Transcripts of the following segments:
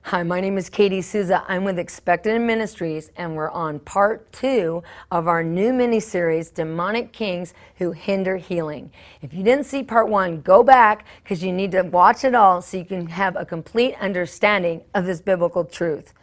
Hi, my name is Katie Souza. I'm with Expected Ministries, and we're on part 2 of our new mini-series, Demonic Kings Who Hinder Healing. If you didn't see part 1, go back because you need to watch it all so you can have a complete understanding of this biblical truth.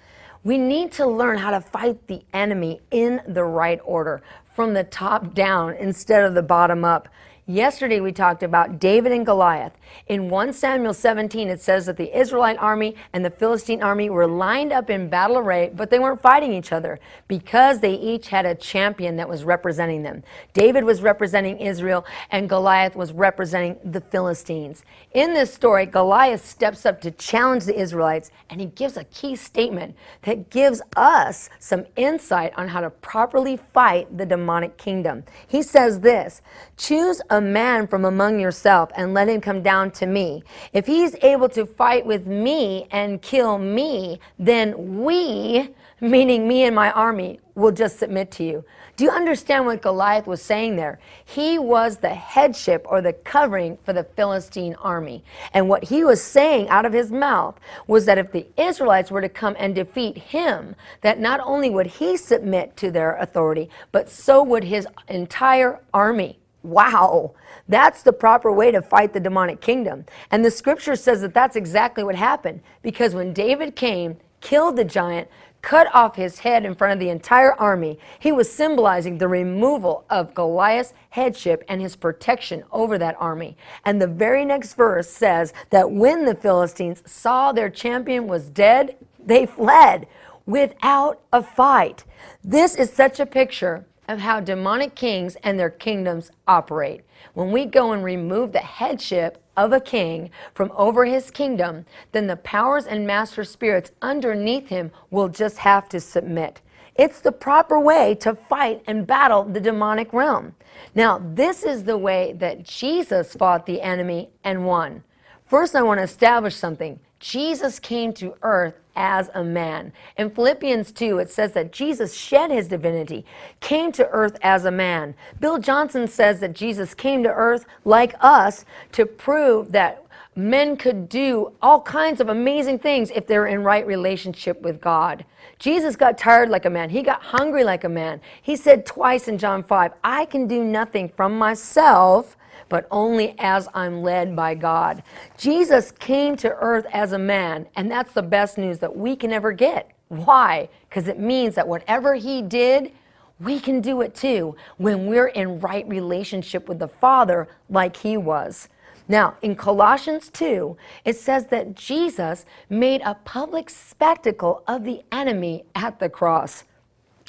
We need to learn how to fight the enemy in the right order, from the top down instead of the bottom up. Yesterday we talked about David and Goliath. In 1 Samuel 17 it says that the Israelite army and the Philistine army were lined up in battle array, but they weren't fighting each other because they each had a champion that was representing them. David was representing Israel and Goliath was representing the Philistines. In this story, Goliath steps up to challenge the Israelites, and he gives a key statement that gives us some insight on how to properly fight the demonic kingdom. He says this: "Choose a man from among yourself and let him come down to me. If he's able to fight with me and kill me, then we," meaning me and my army, "will just submit to you." Do you understand what Goliath was saying there? He was the headship or the covering for the Philistine army. And what he was saying out of his mouth was that if the Israelites were to come and defeat him, that not only would he submit to their authority, but so would his entire army. Wow, that's the proper way to fight the demonic kingdom. And the scripture says that that's exactly what happened, because when David came, killed the giant, cut off his head in front of the entire army, he was symbolizing the removal of Goliath's headship and his protection over that army. And the very next verse says that when the Philistines saw their champion was dead, they fled without a fight. This is such a picture of how demonic kings and their kingdoms operate. When we go and remove the headship of a king from over his kingdom, then the powers and master spirits underneath him will just have to submit. It's the proper way to fight and battle the demonic realm. Now, this is the way that Jesus fought the enemy and won. First, I want to establish something. Jesus came to earth as a man. In Philippians 2, it says that Jesus shed his divinity, came to earth as a man. Bill Johnson says that Jesus came to earth like us to prove that men could do all kinds of amazing things if they're in right relationship with God. Jesus got tired like a man. He got hungry like a man. He said twice in John 5, "I can do nothing from myself, but only as I'm led by God." Jesus came to earth as a man, and that's the best news that we can ever get. Why? Because it means that whatever he did, we can do it too when we're in right relationship with the Father like he was. Now, in Colossians 2, it says that Jesus made a public spectacle of the enemy at the cross.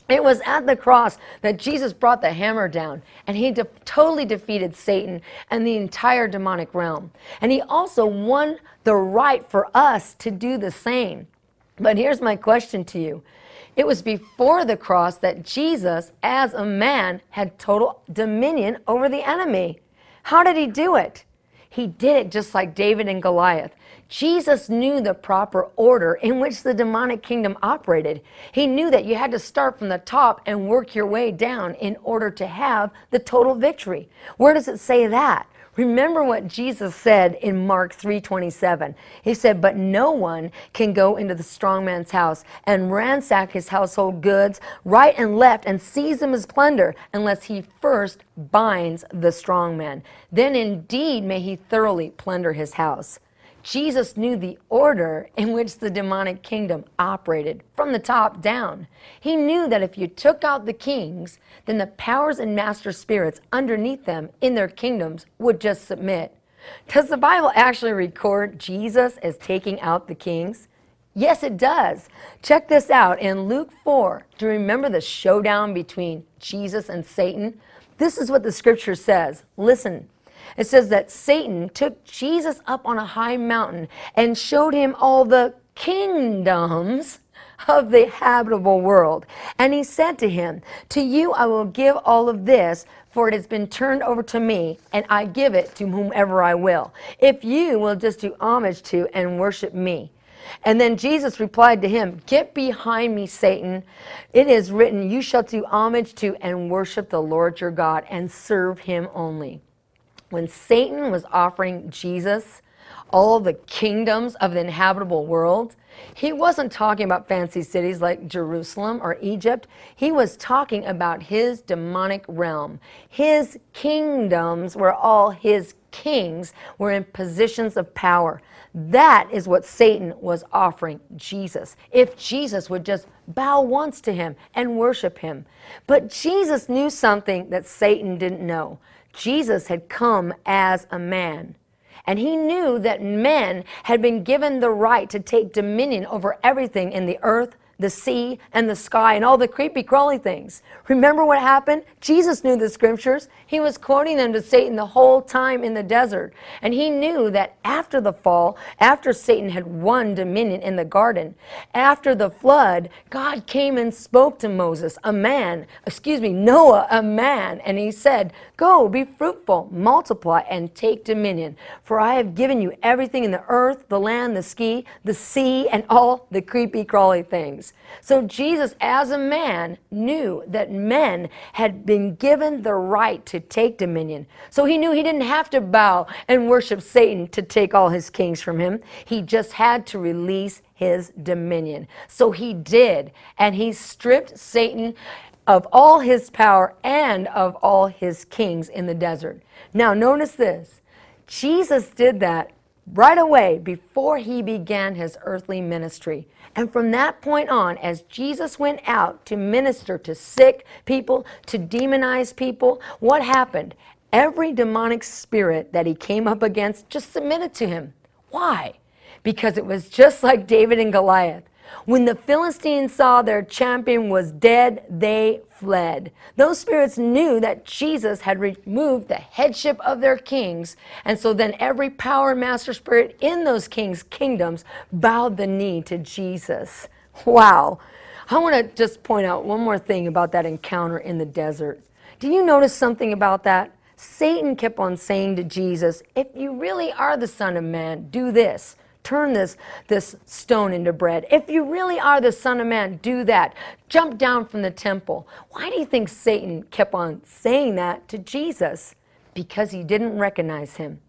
It was at the cross that Jesus brought the hammer down, and he totally defeated Satan and the entire demonic realm. And he also won the right for us to do the same. But here's my question to you. It was before the cross that Jesus, as a man, had total dominion over the enemy. How did he do it? He did it just like David and Goliath. Jesus knew the proper order in which the demonic kingdom operated. He knew that you had to start from the top and work your way down in order to have the total victory. Where does it say that? Remember what Jesus said in Mark 3:27. He said, "But no one can go into the strong man's house and ransack his household goods right and left and seize him as plunder unless he first binds the strong man. Then indeed may he thoroughly plunder his house." Jesus knew the order in which the demonic kingdom operated from the top down. He knew that if you took out the kings, then the powers and master spirits underneath them in their kingdoms would just submit. Does the Bible actually record Jesus as taking out the kings? Yes, it does. Check this out in Luke 4. Do you remember the showdown between Jesus and Satan? This is what the scripture says. Listen. It says that Satan took Jesus up on a high mountain and showed him all the kingdoms of the habitable world. And he said to him, "To you I will give all of this, for it has been turned over to me, and I give it to whomever I will, if you will just do homage to and worship me." And then Jesus replied to him, "Get behind me, Satan. It is written, you shall do homage to and worship the Lord your God and serve him only." When Satan was offering Jesus all the kingdoms of the inhabitable world. He wasn't talking about fancy cities like Jerusalem or Egypt. He was talking about his demonic realm. His kingdoms were all his kings were in positions of power. That is what Satan was offering Jesus, if Jesus would just bow once to him and worship him. But Jesus knew something that Satan didn't know. Jesus had come as a man. And he knew that men had been given the right to take dominion over everything in the earth, the sea, and the sky, and all the creepy crawly things. Remember what happened? Jesus knew the scriptures. He was quoting them to Satan the whole time in the desert. And he knew that after the fall, after Satan had won dominion in the garden, after the flood, God came and spoke to Noah, a man, and he said, "Go, be fruitful, multiply, and take dominion. For I have given you everything in the earth, the land, the sea, and all the creepy crawly things." So Jesus, as a man, knew that men had been given the right to take dominion. So he knew he didn't have to bow and worship Satan to take all his kings from him. He just had to release his dominion. So he did, and he stripped Satan of all his power and of all his kings in the desert. Now notice this. Jesus did that right away before he began his earthly ministry. And from that point on, as Jesus went out to minister to sick people, to demonize people, what happened? Every demonic spirit that he came up against just submitted to him. Why? Because it was just like David and Goliath. When the Philistines saw their champion was dead, they fled. Those spirits knew that Jesus had removed the headship of their kings, and so then every power and master spirit in those kings' kingdoms bowed the knee to Jesus. Wow. I want to just point out one more thing about that encounter in the desert. Do you notice something about that? Satan kept on saying to Jesus, "If you really are the Son of Man, do this. Turn this stone into bread. If you really are the Son of Man, do that. Jump down from the temple." Why do you think Satan kept on saying that to Jesus? Because he didn't recognize him.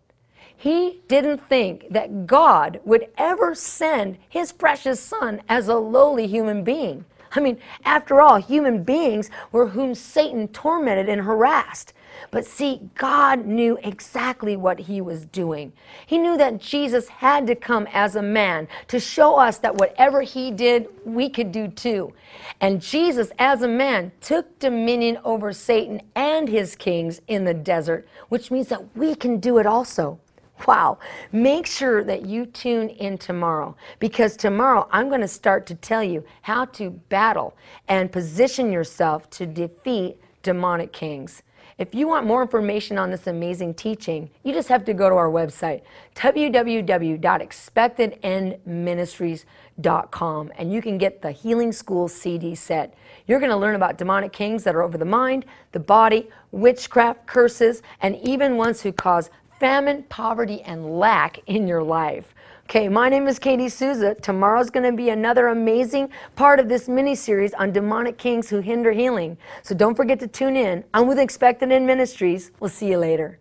He didn't think that God would ever send his precious Son as a lowly human being. I mean, after all, human beings were whom Satan tormented and harassed. But see, God knew exactly what he was doing. He knew that Jesus had to come as a man to show us that whatever he did, we could do too. And Jesus, as a man, took dominion over Satan and his kings in the desert, which means that we can do it also. Wow. Make sure that you tune in tomorrow, because tomorrow I'm going to start to tell you how to battle and position yourself to defeat demonic kings. If you want more information on this amazing teaching, you just have to go to our website, www.expectedendministries.com, and you can get the Healing School CD set. You're going to learn about demonic kings that are over the mind, the body, witchcraft, curses, and even ones who cause famine, poverty, and lack in your life. Okay, my name is Souza. Tomorrow's going to be another amazing part of this mini-series on demonic kings who hinder healing. So don't forget to tune in. I'm with Expected End Ministries. We'll see you later.